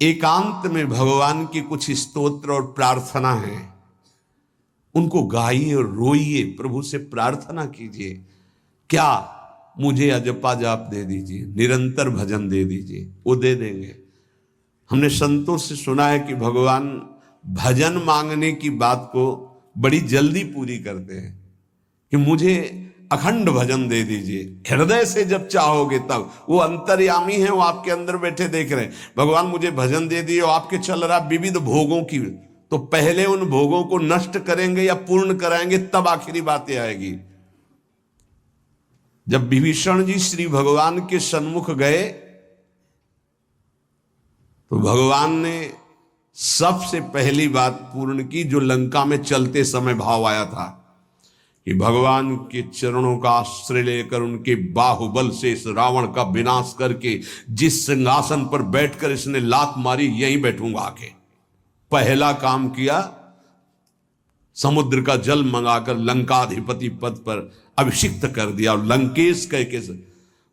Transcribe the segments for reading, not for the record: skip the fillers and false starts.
एकांत में भगवान की कुछ स्तोत्र और प्रार्थना है, उनको गाइए और रोइए, प्रभु से प्रार्थना कीजिए। क्या मुझे अजपा जाप दे दीजिए, निरंतर भजन दे दीजिए, वो दे देंगे। हमने संतों से सुना है कि भगवान भजन मांगने की बात को बड़ी जल्दी पूरी करते हैं कि मुझे अखंड भजन दे दीजिए, हृदय से जब चाहोगे तब। वो अंतर्यामी है, वो आपके अंदर बैठे देख रहे हैं। भगवान मुझे भजन दे दिए, आपके चल रहा विविध भोगों की, तो पहले उन भोगों को नष्ट करेंगे या पूर्ण कराएंगे, तब आखिरी बातें आएगी। जब विभीषण जी श्री भगवान के सन्मुख गए तो भगवान ने सबसे पहली बात पूर्ण की, जो लंका में चलते समय भाव आया था कि भगवान के चरणों का आश्रय लेकर उनके बाहुबल से इस रावण का विनाश करके जिस सिंहासन पर बैठकर इसने लात मारी, यहीं बैठूंगा आके। पहला काम किया, समुद्र का जल मंगाकर लंकाधिपति पद पर अभिषिक्त कर दिया। लंकेश कह के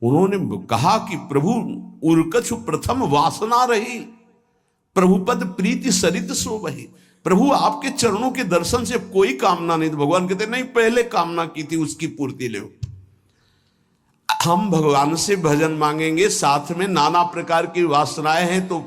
उन्होंने कहा कि प्रभु उर्कछु प्रथम वासना रही, प्रभुपद प्रीति सरित सो बही। प्रभु आपके चरणों के दर्शन से कोई कामना नहीं। तो भगवान कहते नहीं, पहले कामना की थी उसकी पूर्ति ले। हम भगवान से भजन मांगेंगे, साथ में नाना प्रकार की वासनाएं हैं, तो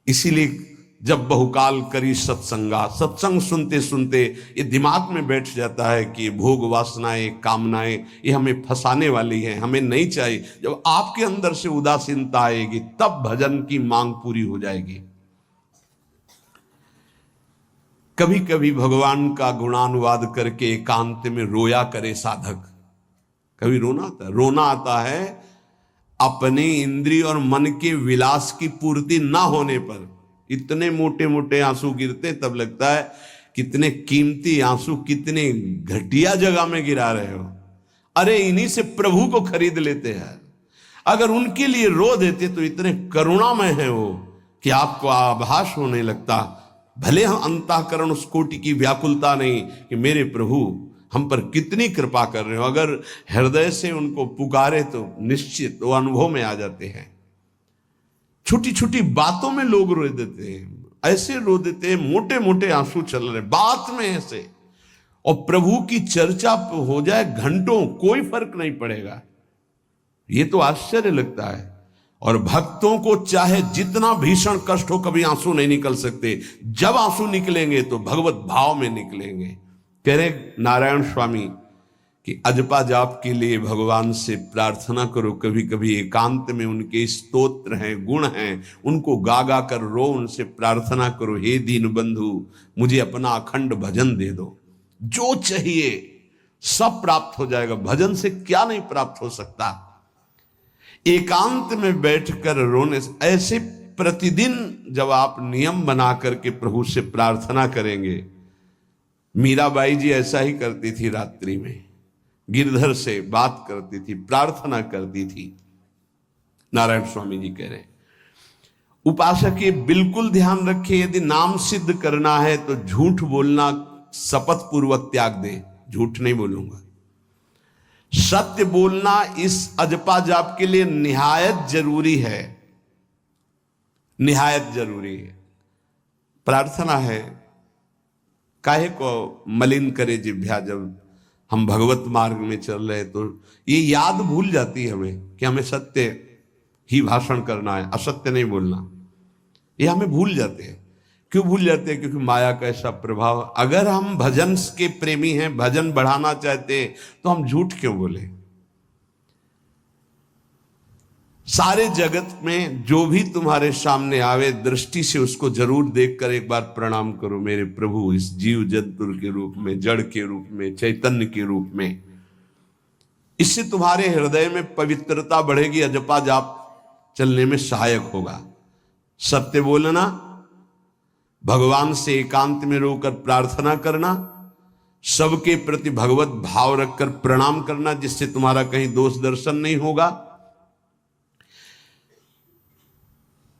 इसीलिए जब बहुकाल करी सत्संगा, सत्संग सुनते सुनते ये दिमाग में बैठ जाता है कि भोग वासनाएं कामनाएं ये हमें फंसाने वाली हैं, हमें नहीं चाहिए। जब आपके अंदर से उदासीनता आएगी तब भजन की मांग पूरी हो जाएगी। कभी कभी भगवान का गुणानुवाद करके एकांत में रोया करे साधक। कभी रोना आता है अपने इंद्रिय और मन के विलास की पूर्ति ना होने पर। इतने मोटे मोटे आंसू गिरते, तब लगता है कितने कीमती आंसू कितने घटिया जगह में गिरा रहे हो। अरे इन्हीं से प्रभु को खरीद लेते हैं। अगर उनके लिए रो देते तो इतने करुणामय है वो कि आपको आभास होने लगता। भले हम अंतःकरण उस कोटि की व्याकुलता नहीं कि मेरे प्रभु हम पर कितनी कृपा कर रहे हो, अगर हृदय से उनको पुकारे तो निश्चित वो अनुभव में आ जाते हैं। छोटी छोटी बातों में लोग रो देते हैं, ऐसे रो देते हैं, मोटे मोटे आंसू चल रहे बात में ऐसे, और प्रभु की चर्चा हो जाए घंटों, कोई फर्क नहीं पड़ेगा। ये तो आश्चर्य लगता है। और भक्तों को चाहे जितना भीषण कष्ट हो, कभी आंसू नहीं निकल सकते। जब आंसू निकलेंगे तो भगवत भाव में निकलेंगे। कह रहे नारायण स्वामी कि अजपा जाप के लिए भगवान से प्रार्थना करो। कभी कभी एकांत में उनके स्तोत्र हैं, गुण हैं, उनको गा गा कर रो, उनसे प्रार्थना करो, हे दीन बंधु मुझे अपना अखंड भजन दे दो। जो चाहिए सब प्राप्त हो जाएगा। भजन से क्या नहीं प्राप्त हो सकता। एकांत में बैठकर रोने से, ऐसे प्रतिदिन जब आप नियम बना करके प्रभु से प्रार्थना करेंगे। मीराबाई जी ऐसा ही करती थी, रात्रि में गिरधर से बात करती थी, प्रार्थना करती थी। नारायण स्वामी जी कह रहे हैं उपासक ये बिल्कुल ध्यान रखे, यदि नाम सिद्ध करना है तो झूठ बोलना शपथ पूर्वक त्याग दे। झूठ नहीं बोलूंगा, सत्य बोलना इस अजपा जाप के लिए निहायत जरूरी है, निहायत जरूरी है। प्रार्थना है, काहे को मलिन करे जिह्वा। जब हम भगवत मार्ग में चल रहे तो ये याद भूल जाती है हमें कि हमें सत्य ही भाषण करना है, असत्य नहीं बोलना। ये हमें भूल जाते हैं। क्यों भूल जाते हैं? क्योंकि माया का ऐसा प्रभाव। अगर हम भजन के प्रेमी हैं, भजन बढ़ाना चाहते हैं, तो हम झूठ क्यों बोले? सारे जगत में जो भी तुम्हारे सामने आवे, दृष्टि से उसको जरूर देखकर एक बार प्रणाम करो। मेरे प्रभु इस जीव जंतु के रूप में, जड़ के रूप में, चैतन्य के रूप में। इससे तुम्हारे हृदय में पवित्रता बढ़ेगी, अजपा जाप चलने में सहायक होगा। सत्य बोलना, भगवान से एकांत में रोकर प्रार्थना करना, सबके प्रति भगवत भाव रखकर प्रणाम करना, जिससे तुम्हारा कहीं दोष दर्शन नहीं होगा।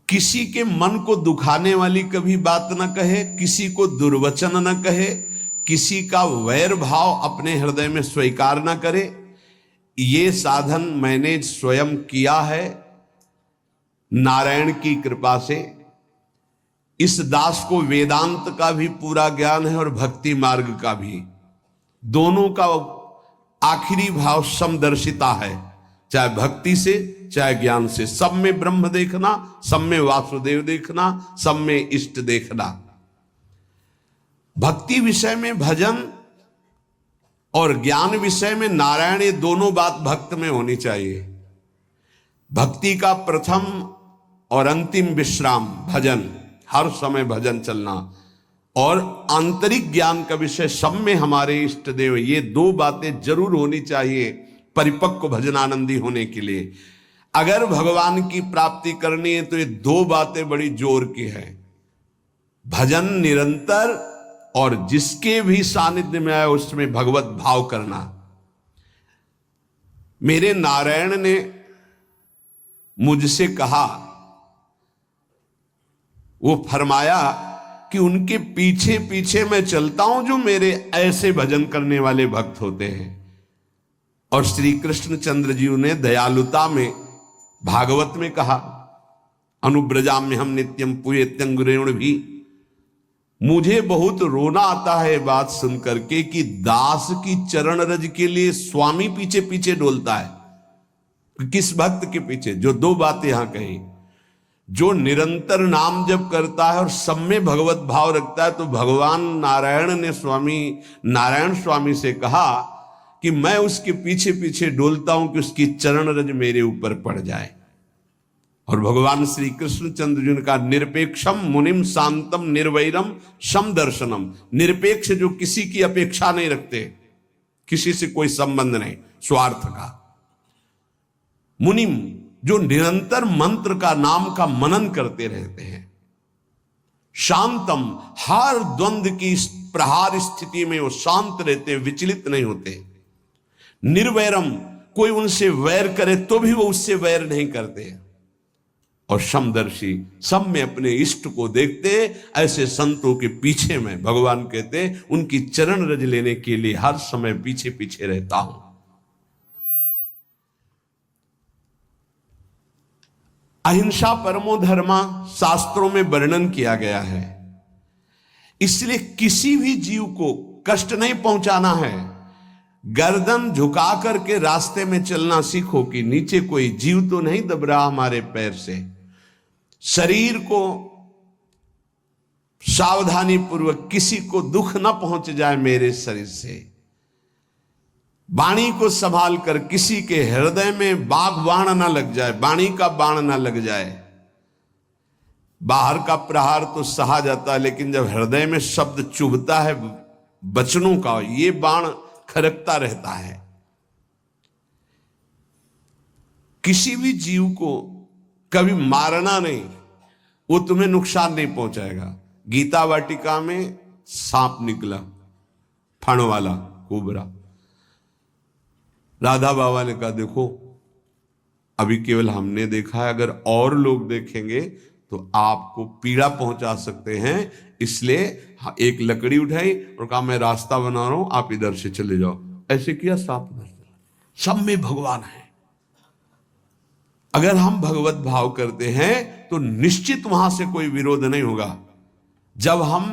किसी के मन को दुखाने वाली कभी बात न कहे, किसी को दुर्वचन न कहे, किसी का वैर भाव अपने हृदय में स्वीकार न करे। ये साधन मैंने स्वयं किया है। नारायण की कृपा से इस दास को वेदांत का भी पूरा ज्ञान है और भक्ति मार्ग का भी, दोनों का आखिरी भाव समदर्शिता है, चाहे भक्ति से चाहे ज्ञान से। सब में ब्रह्म देखना, सब में वासुदेव देखना, सब में इष्ट देखना। भक्ति विषय में भजन और ज्ञान विषय में नारायण, ये दोनों बात भक्त में होनी चाहिए। भक्ति का प्रथम और अंतिम विश्राम भजन, हर समय भजन चलना, और आंतरिक ज्ञान का विषय सब में हमारे इष्ट देव, ये दो बातें जरूर होनी चाहिए परिपक्व भजनानंदी होने के लिए। अगर भगवान की प्राप्ति करनी है तो ये दो बातें बड़ी जोर की है, भजन निरंतर और जिसके भी सानिध्य में आए उसमें भगवत भाव करना। मेरे नारायण ने मुझसे कहा, वो फरमाया कि उनके पीछे पीछे मैं चलता हूं जो मेरे ऐसे भजन करने वाले भक्त होते हैं। और श्री कृष्ण चंद्र जी ने दयालुता में भागवत में कहा, अनुब्रजाम में हम नित्यम पुयत्यंगुरेण भी। मुझे बहुत रोना आता है बात सुनकर के कि दास की चरण रज के लिए स्वामी पीछे पीछे डोलता है। किस भक्त के पीछे? जो दो बातें यहां कही, जो निरंतर नाम जप करता है और सब में भगवत भाव रखता है, तो भगवान नारायण ने नारायण स्वामी से कहा कि मैं उसके पीछे पीछे डोलता हूं कि उसकी चरण रज मेरे ऊपर पड़ जाए। और भगवान श्री कृष्ण चंद्र जी का निरपेक्षम मुनिम शांतम निर्वैरम सम दर्शनम, निरपेक्ष जो किसी की अपेक्षा नहीं रखते, किसी से कोई संबंध नहीं स्वार्थ का। मुनिम जो निरंतर मंत्र का नाम का मनन करते रहते हैं। शांतम हर द्वंद्व की प्रहार स्थिति में वो शांत रहते, विचलित नहीं होते। निर्वैरम कोई उनसे वैर करे तो भी वो उससे वैर नहीं करते। और समदर्शी सब में अपने इष्ट को देखते। ऐसे संतों के पीछे में भगवान कहते उनकी चरण रज लेने के लिए हर समय पीछे पीछे रहता हूं। अहिंसा परमो धर्मा शास्त्रों में वर्णन किया गया है, इसलिए किसी भी जीव को कष्ट नहीं पहुंचाना है। गर्दन झुका करके रास्ते में चलना सीखो कि नीचे कोई जीव तो नहीं दब रहा हमारे पैर से। शरीर को सावधानी पूर्वक, किसी को दुख ना पहुंच जाए मेरे शरीर से। वाणी को संभाल कर, किसी के हृदय में बाग बाण ना लग जाए, वाणी का बाण ना लग जाए। बाहर का प्रहार तो सहा जाता है, लेकिन जब हृदय में शब्द चुभता है वचनों का, ये बाण खरकता रहता है। किसी भी जीव को कभी मारना नहीं, वो तुम्हें नुकसान नहीं पहुंचाएगा। गीता वाटिका में सांप निकला, फण वाला कोबरा। राधा बाबा ने कहा देखो अभी केवल हमने देखा है, अगर और लोग देखेंगे तो आपको पीड़ा पहुंचा सकते हैं, इसलिए एक लकड़ी उठाई और कहा मैं रास्ता बना रहा हूं, आप इधर से चले जाओ। ऐसे किया, सांप उधर चला। सब में भगवान है। अगर हम भगवत भाव करते हैं तो निश्चित वहां से कोई विरोध नहीं होगा। जब हम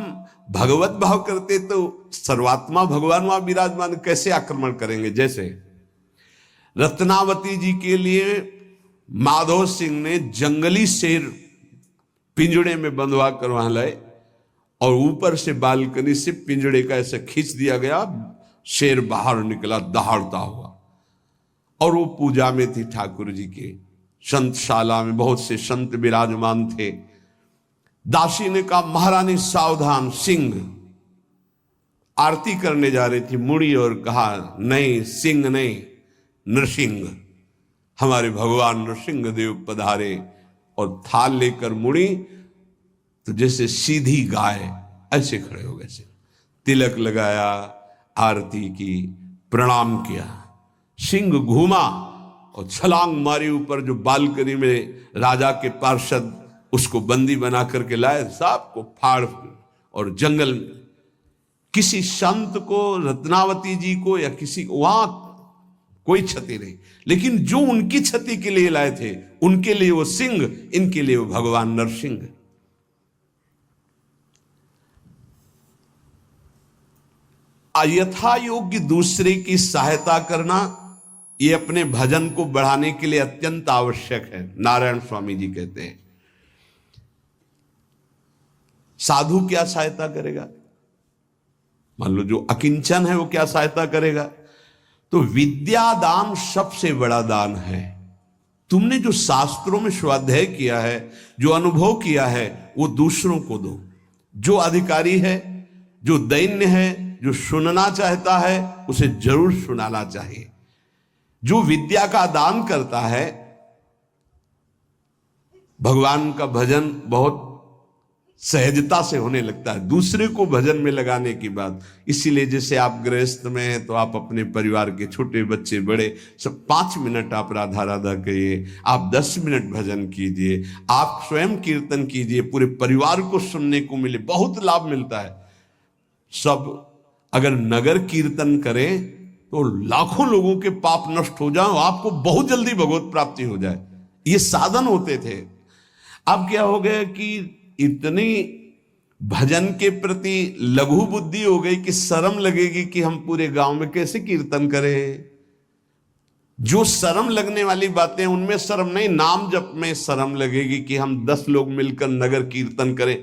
भगवत भाव करते तो सर्वात्मा भगवान वहां विराजमान, कैसे आक्रमण करेंगे? जैसे रत्नावती जी के लिए माधव सिंह ने जंगली शेर पिंजड़े में बंधवा कर वहां लाए, और ऊपर से बालकनी से पिंजड़े का ऐसे खींच दिया गया, शेर बाहर निकला दहाड़ता हुआ। और वो पूजा में थी ठाकुर जी के। संतशाला में बहुत से संत विराजमान थे। दासी ने कहा महारानी सावधान, सिंह आरती करने जा रही थी, मुड़ी और कहा नहीं, सिंह नहीं, नृसिंह, हमारे भगवान नृसिंह देव पधारे। और थाल लेकर मुड़ी तो जैसे सीधी गाय ऐसे खड़े हो गए। तिलक लगाया, आरती की, प्रणाम किया। सिंह घूमा और छलांग मारी ऊपर, जो बालकनी में राजा के पार्षद उसको बंदी बना करके लाए, सांप को फाड़। और जंगल में किसी संत को, रत्नावती जी को या किसी, वहां कोई क्षति नहीं। लेकिन जो उनकी क्षति के लिए लाए थे, उनके लिए वो सिंह, इनके लिए वो भगवान नरसिंह। यथा योग्य दूसरे की सहायता करना, ये अपने भजन को बढ़ाने के लिए अत्यंत आवश्यक है। नारायण स्वामी जी कहते हैं, साधु क्या सहायता करेगा? मान लो जो अकिंचन है वो क्या सहायता करेगा? तो विद्या दान सबसे बड़ा दान है। तुमने जो शास्त्रों में स्वाध्याय किया है, जो अनुभव किया है, वो दूसरों को दो। जो अधिकारी है, जो दैन्य है, जो सुनना चाहता है, उसे जरूर सुनाना चाहिए। जो विद्या का दान करता है, भगवान का भजन बहुत सहजता से होने लगता है, दूसरे को भजन में लगाने की बात। इसीलिए जैसे आप गृहस्थ में हैं तो आप अपने परिवार के छोटे बच्चे बड़े सब 5 मिनट आप राधा राधा कहिए, आप 10 मिनट भजन कीजिए, आप स्वयं कीर्तन कीजिए, पूरे परिवार को सुनने को मिले, बहुत लाभ मिलता है। सब अगर नगर कीर्तन करें तो लाखों लोगों के पाप नष्ट हो जाए, आपको बहुत जल्दी भगवत प्राप्ति हो जाए। ये साधन होते थे। अब क्या हो गया कि इतनी भजन के प्रति लघु बुद्धि हो गई कि शर्म लगेगी कि हम पूरे गांव में कैसे कीर्तन करें। जो शर्म लगने वाली बातें, उनमें शर्म नहीं, नाम जप में शर्म लगेगी कि हम 10 लोग मिलकर नगर कीर्तन करें।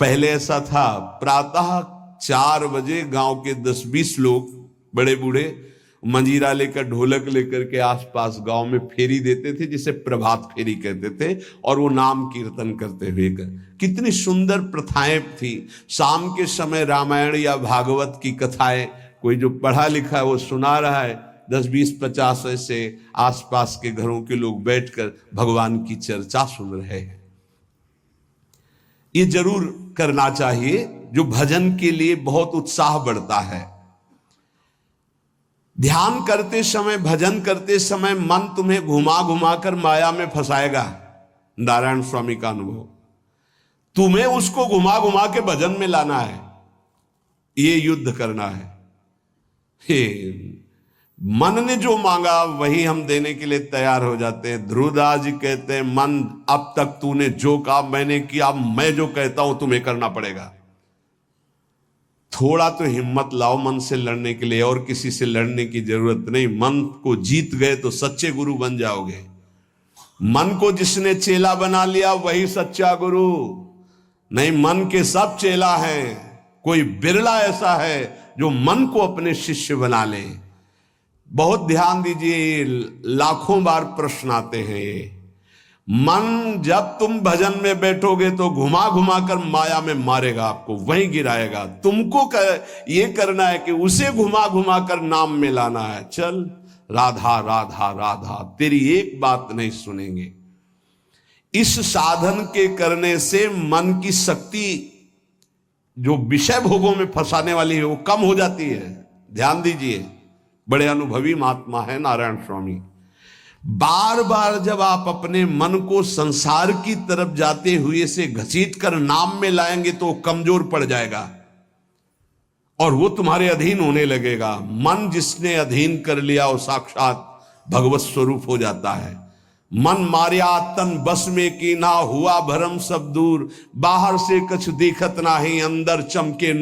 पहले ऐसा था, प्रातः 4 बजे गांव के 10-20 लोग बड़े बूढ़े मंजीरा लेकर, ढोलक लेकर के आसपास गांव में फेरी देते थे, जिसे प्रभात फेरी कहते थे, और वो नाम कीर्तन करते हुए कितनी सुंदर प्रथाएं थी। शाम के समय रामायण या भागवत की कथाएं कोई जो पढ़ा लिखा है वो सुना रहा है, 10, 20, 50 ऐसे आसपास के घरों के लोग बैठकर भगवान की चर्चा सुन रहे हैं। ये जरूर करना चाहिए, जो भजन के लिए बहुत उत्साह बढ़ता है। ध्यान करते समय, भजन करते समय मन तुम्हें घुमा घुमा कर माया में फंसाएगा। नारायण स्वामी का अनुभव, तुम्हें उसको घुमा घुमा के भजन में लाना है, ये युद्ध करना है। हे मन ने जो मांगा वही हम देने के लिए तैयार हो जाते हैं। ध्रुवदास जी कहते हैं, मन अब तक तूने जो कहा मैंने किया, मैं जो कहता हूं तुम्हें करना पड़ेगा। थोड़ा तो हिम्मत लाओ मन से लड़ने के लिए, और किसी से लड़ने की जरूरत नहीं। मन को जीत गए तो सच्चे गुरु बन जाओगे। मन को जिसने चेला बना लिया वही सच्चा गुरु नहीं। मन के सब चेला हैं, कोई बिरला ऐसा है जो मन को अपने शिष्य बना ले। बहुत ध्यान दीजिए, लाखों बार प्रश्न आते हैं ये। मन जब तुम भजन में बैठोगे तो घुमा घुमा कर माया में मारेगा, आपको वहीं गिराएगा। तुमको ये करना है कि उसे घुमा घुमा कर नाम में लाना है। चल राधा राधा राधा, तेरी एक बात नहीं सुनेंगे। इस साधन के करने से मन की शक्ति जो विषय भोगों में फंसाने वाली है वो कम हो जाती है। ध्यान दीजिए, बड़े अनुभवी महात्मा है नारायण स्वामी। बार बार जब आप अपने मन को संसार की तरफ जाते हुए से घसीट कर नाम में लाएंगे तो कमजोर पड़ जाएगा और वो तुम्हारे अधीन होने लगेगा। मन जिसने अधीन कर लिया वो साक्षात भगवत स्वरूप हो जाता है। मन मारिया तन बस में की ना, हुआ भरम सब दूर, बाहर से कछ दिखत नाही, अंदर चमके